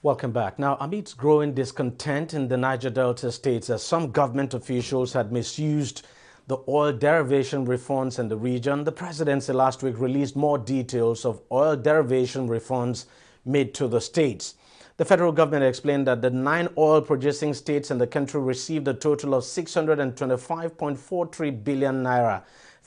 Welcome back. Now, amidst growing discontent in the Niger Delta states, as some government officials had misused the oil derivation refunds in the region, the presidency last week released more details of oil derivation refunds made to the states. The federal government explained that the 9 oil-producing states in the country received a total of 625.43 billion naira,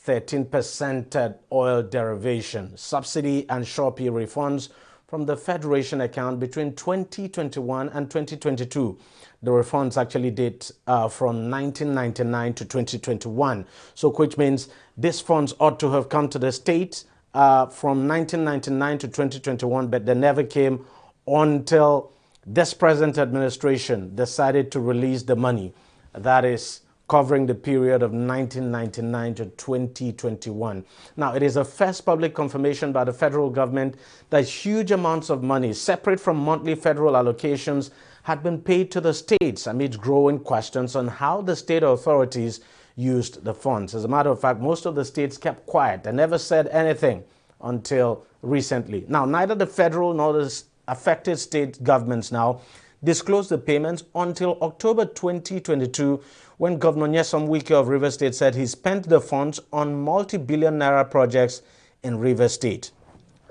13% oil derivation, subsidy and Shopee refunds from the Federation account between 2021 and 2022. The refunds actually date from 1999 to 2021. So which means these funds ought to have come to the state from 1999 to 2021, but they never came until this present administration decided to release the money. That is covering the period of 1999 to 2021. Now, it is a first public confirmation by the federal government that huge amounts of money, separate from monthly federal allocations, had been paid to the states amid growing questions on how the state authorities used the funds. As a matter of fact, most of the states kept quiet and never said anything until recently. Now, neither the federal nor the affected state governments now disclosed the payments until October 2022, when Governor Nyesom Wike of Rivers State said he spent the funds on multi-billion naira projects in Rivers State,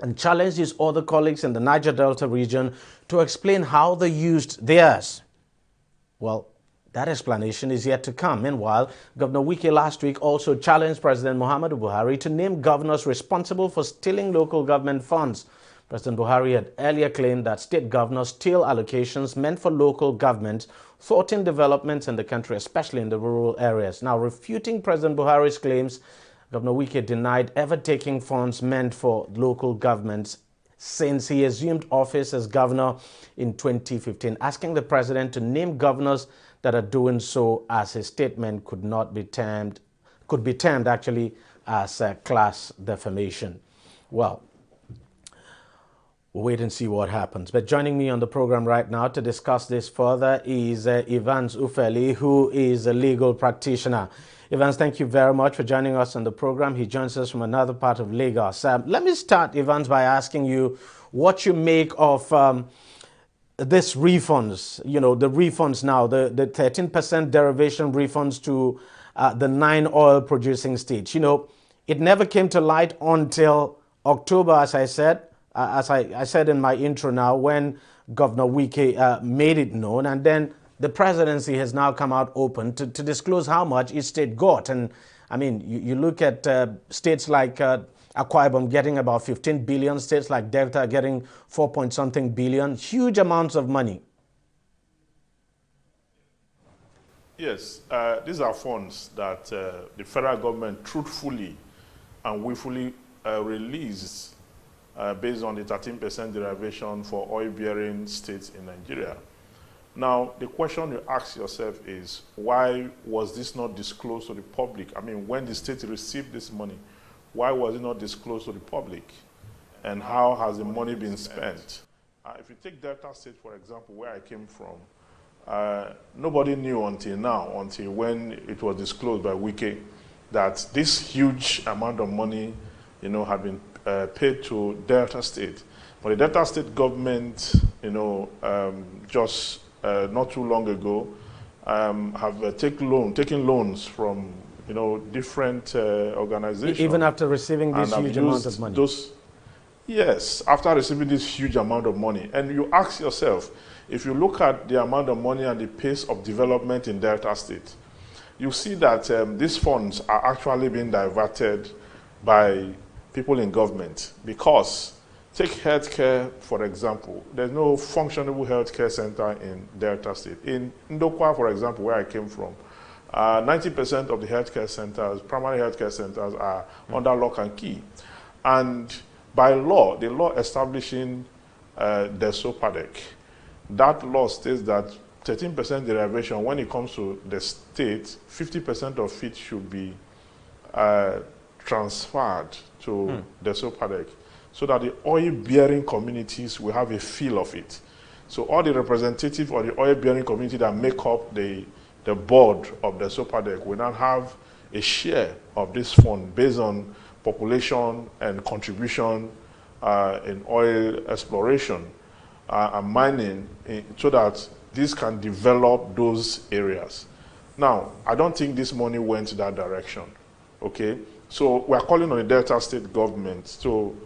and challenged his other colleagues in the Niger Delta region to explain how they used theirs. Well, that explanation is yet to come. Meanwhile, Governor Wike last week also challenged President Muhammadu Buhari to name governors responsible for stealing local government funds. President Buhari had earlier claimed that state governors steal allocations meant for local governments, thwarting developments in the country, especially in the rural areas. Now, refuting President Buhari's claims, Governor Wike denied ever taking funds meant for local governments since he assumed office as governor in 2015, asking the president to name governors that are doing so, as his statement could be termed actually as class defamation. Well, we'll wait and see what happens. But joining me on the program right now to discuss this further is Evans Ufeli, who is a legal practitioner. Evans, thank you very much for joining us on the program. He joins us from another part of Lagos. Let me start, Evans, by asking you what you make of this refunds, the refunds now, the 13% derivation refunds to the 9 oil-producing states. It never came to light until October, as I said. As I said in my intro now, when Governor Wike made it known, and then the presidency has now come out open to disclose how much each state got. And I mean, you look at states like Akwa Ibom getting about 15 billion, states like Delta getting 4-point-something billion, huge amounts of money. Yes, these are funds that the federal government truthfully and willfully released based on the 13% derivation for oil-bearing states in Nigeria. Now, the question you ask yourself is, why was this not disclosed to the public? I mean, when the state received this money, why was it not disclosed to the public? And how has the money been spent? If you take Delta State, for example, where I came from, nobody knew until now, until when it was disclosed by Wike, that this huge amount of money, had been paid to Delta State. But the Delta State government, just not too long ago, have taken loans from, different organizations. Even after receiving this huge amount of money? Yes, after receiving this huge amount of money. And you ask yourself, if you look at the amount of money and the pace of development in Delta State, you see that these funds are actually being diverted by people in government, because take healthcare, for example. There's no functionable healthcare center in Delta State. In Ndokwa, for example, where I came from, 90% of the healthcare centers, primary healthcare centers, are under lock and key. And by law, the law establishing the SOPADEC, that law states that 13% derivation, when it comes to the state, 50% of it should be transferred to the SOPADEC, so that the oil-bearing communities will have a feel of it. So all the representatives of the oil-bearing community that make up the board of the SOPADEC will now have a share of this fund based on population and contribution in oil exploration. and mining so that this can develop those areas. Now, I don't think this money went that direction, okay? So we're calling on the Delta State government to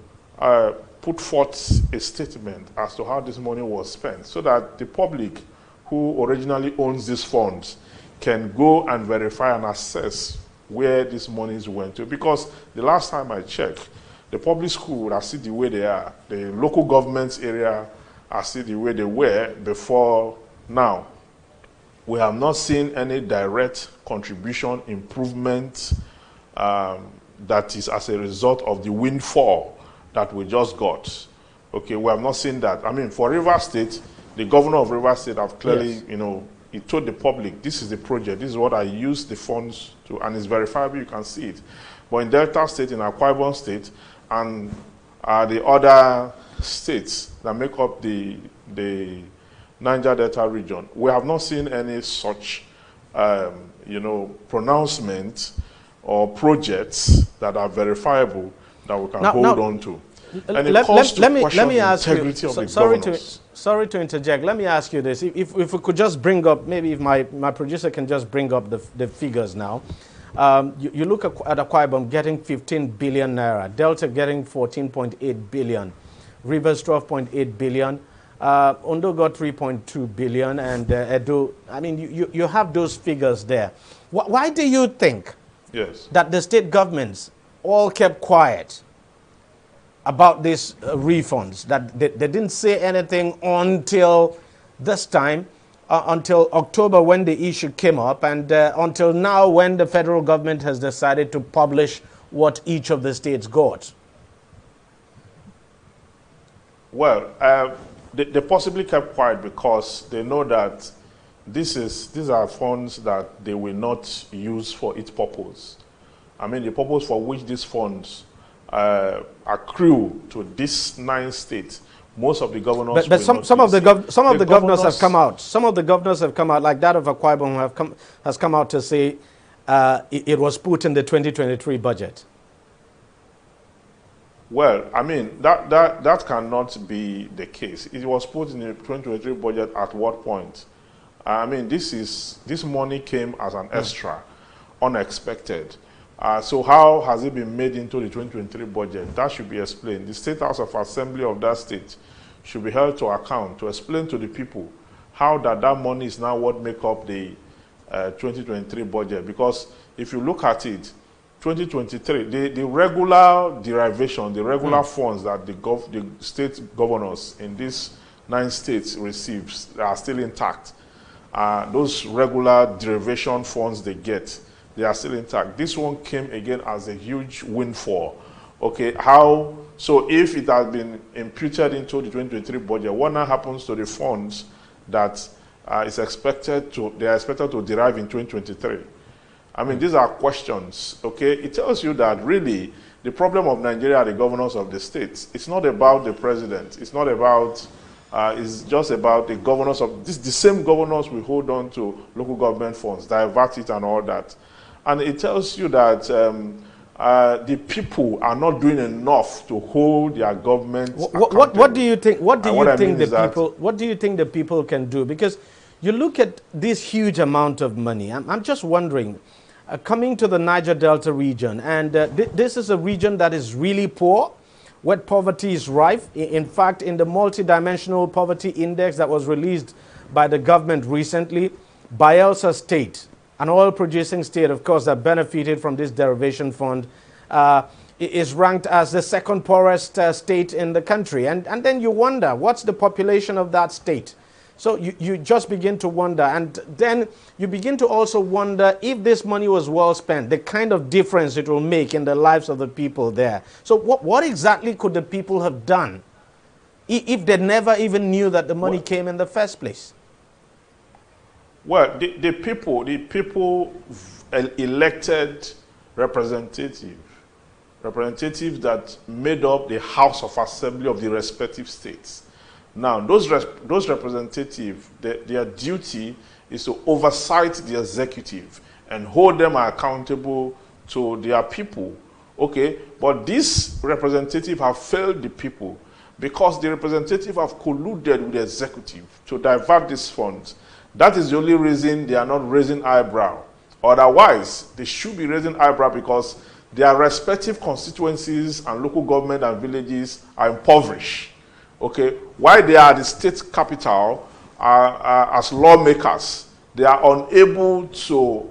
put forth a statement as to how this money was spent so that the public who originally owns these funds can go and verify and assess where these monies went to. Because the last time I checked, the public school are still the way they are. The local government area are still the way they were before now. We have not seen any direct contribution improvement that is as a result of the windfall that we just got. Okay, we have not seen that. I mean, for Rivers State, the governor of Rivers State have clearly, you know, he told the public, this is the project, this is what I use the funds to, and it's verifiable, you can see it. But in Delta State, in Akwa Ibom State, and the other states that make up the Niger Delta region, we have not seen any such, you know, pronouncement or projects that are verifiable that we can hold on to. And it calls to question the integrity of the governors. Sorry to interject. Let me ask you this. If we could just bring up, maybe if my producer can just bring up the figures now. You look at Akwa Ibom getting 15 billion naira, Delta getting 14.8 billion, Rivers 12.8 billion, Ondo got 3.2 billion, and Edo, I mean, you have those figures there. Why do you think that the state governments all kept quiet about these refunds, that they didn't say anything until this time, until October when the issue came up, and until now when the federal government has decided to publish what each of the states got? Well, they possibly kept quiet because they know that these are funds that they will not use for its purpose. I mean, the purpose for which these funds accrue to this 9 states, most of the governors. But some of the governors have come out. Some of the governors have come out, like that of Akwa Ibom has come out to say it was put in the 2023 budget. Well, I mean, that cannot be the case. It was put in the 2023 budget at what point? I mean, this money came as an extra, unexpected. So how has it been made into the 2023 budget? That should be explained. The State House of Assembly of that state should be held to account to explain to the people how that money is now what make up the 2023 budget. Because if you look at it, 2023, the regular derivation, the regular funds that the state governors in these 9 states receives are still intact. Those regular derivation funds they get, they are still intact. This one came again as a huge windfall. Okay, how? So if it has been imputed into the 2023 budget, what now happens to the funds that they are expected to derive in 2023? I mean, these are questions, okay? It tells you that really the problem of Nigeria are the governors of the states. It's not about the president. It's not about, it's just about the governors of, the same governors will hold on to local government funds, divert it and all that. And it tells you that the people are not doing enough to hold their government accountable. What do you think? What do you think the people can do? Because you look at this huge amount of money. I'm just wondering, coming to the Niger Delta region, and this is a region that is really poor, where poverty is rife. In fact, in the multidimensional poverty index that was released by the government recently, Bayelsa State, an oil-producing state, of course, that benefited from this derivation fund, is ranked as the second poorest state in the country. And then you wonder, what's the population of that state? So you just begin to wonder. And then you begin to also wonder if this money was well spent, the kind of difference it will make in the lives of the people there. So what exactly could the people have done if they never even knew that the money came in the first place? Well, the people elected representatives that made up the House of Assembly of the respective states. Now, those representatives, their duty is to oversight the executive and hold them accountable to their people. Okay, but these representatives have failed the people. because the representative have colluded with the executive to divert these funds. That is the only reason they are not raising eyebrow. Otherwise, they should be raising eyebrow because their respective constituencies and local government and villages are impoverished. Okay, while they are the state capital as lawmakers, they are unable to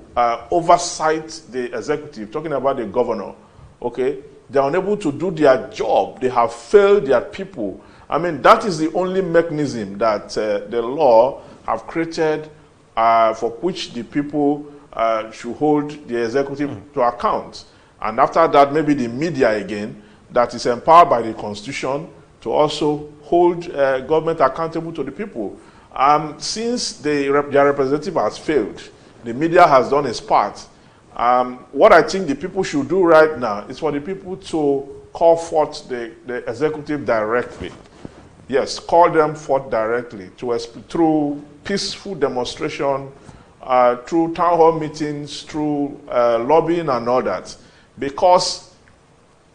oversight the executive, talking about the governor. Okay, they are unable to do their job. They have failed their people. I mean, that is the only mechanism that the law have created for which the people should hold the executive to account. And after that, maybe the media again, that is empowered by the Constitution to also hold government accountable to the people. Since their representative has failed, the media has done its part. What I think the people should do right now is for the people to call forth the executive directly. Yes, call them forth directly through peaceful demonstration, through town hall meetings, through lobbying and all that. Because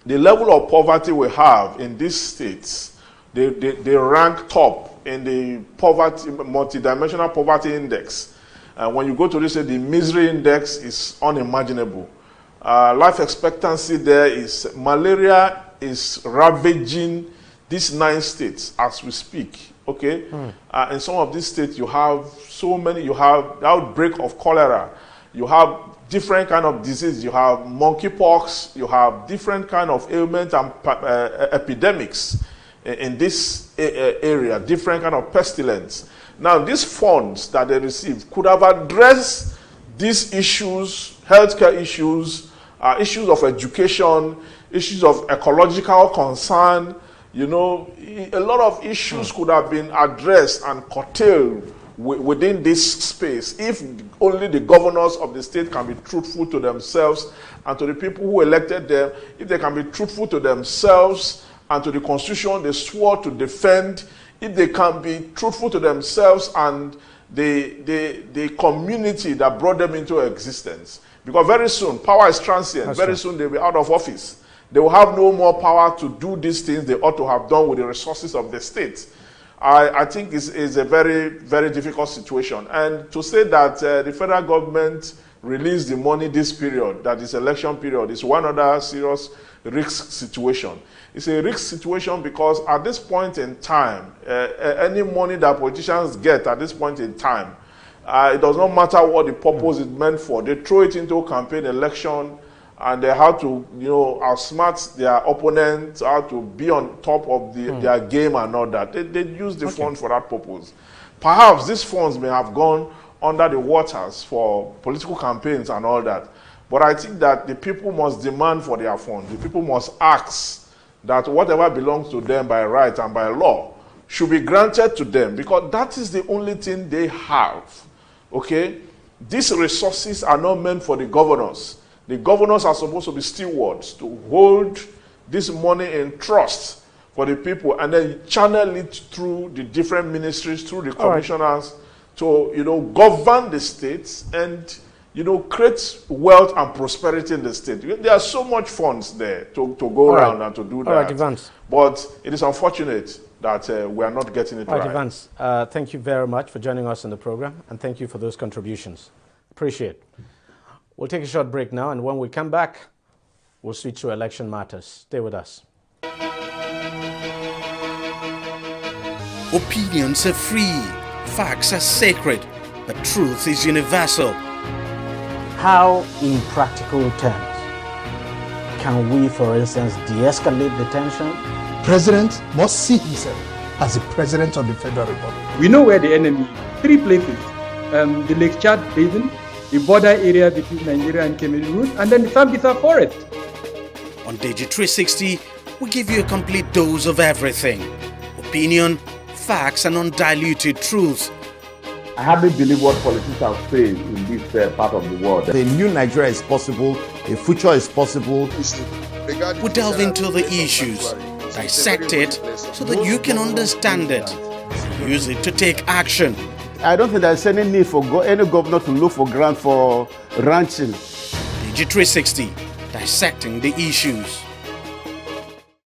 the level of poverty we have in these states, they rank top in the poverty, multidimensional poverty index. When you go to this, the misery index is unimaginable. Life expectancy there is, malaria is ravaging these 9 states as we speak, okay? In some of these states, you have so many, you have the outbreak of cholera, you have different kind of disease, you have monkeypox, you have different kind of ailments and epidemics in this area, different kind of pestilence. Now, these funds that they receive could have addressed these issues, healthcare issues, issues of education, issues of ecological concern. You know, a lot of issues could have been addressed and curtailed within this space if only the governors of the state can be truthful to themselves and to the people who elected them, if they can be truthful to themselves and to the Constitution they swore to defend, if they can be truthful to themselves and the community that brought them into existence. Because very soon, power is transient. Very soon they'll be out of office. They will have no more power to do these things they ought to have done with the resources of the state. I think it's a very, very difficult situation. And to say that the federal government released the money this period, that is election period, is one other serious risk situation. It's a risk situation because at this point in time, any money that politicians get at this point in time, it does not matter what the purpose is meant for. They throw it into a campaign election, and they have to, you know, outsmart their opponents, how to be on top of their game and all that. They use the funds for that purpose. Perhaps these funds may have gone under the waters for political campaigns and all that. But I think that the people must demand for their funds. The people must ask that whatever belongs to them by right and by law should be granted to them, because that is the only thing they have. Okay? These resources are not meant for the governors. The governors are supposed to be stewards, to hold this money in trust for the people and then channel it through the different ministries, through the commissioners, to, you know, govern the states and, you know, create wealth and prosperity in the state. There are so much funds there to go around and to do that. Evans. But it is unfortunate that we are not getting it right. Evans, thank you very much for joining us in the program, and thank you for those contributions. Appreciate it. We'll take a short break now, and when we come back, we'll switch to election matters. Stay with us. Opinions are free, facts are sacred, but truth is universal. How, in practical terms, can we, for instance, de-escalate the tension? President must see himself as the President of the Federal Republic. We know where the enemy is. 3 places. The Lake Chad Basin, the border area between Nigeria and Cameroon, and then the Sambisa Forest. On DEJI360, we give you a complete dose of everything. Opinion, facts, and undiluted truth. I hardly believe what politicians have said in this part of the world. The new Nigeria is possible, a future is possible. We delve into the issues, dissect it so that you can understand it, and use it to take action. I don't think there's any need for any governor to look for grant for ranching. DEJI360, dissecting the issues.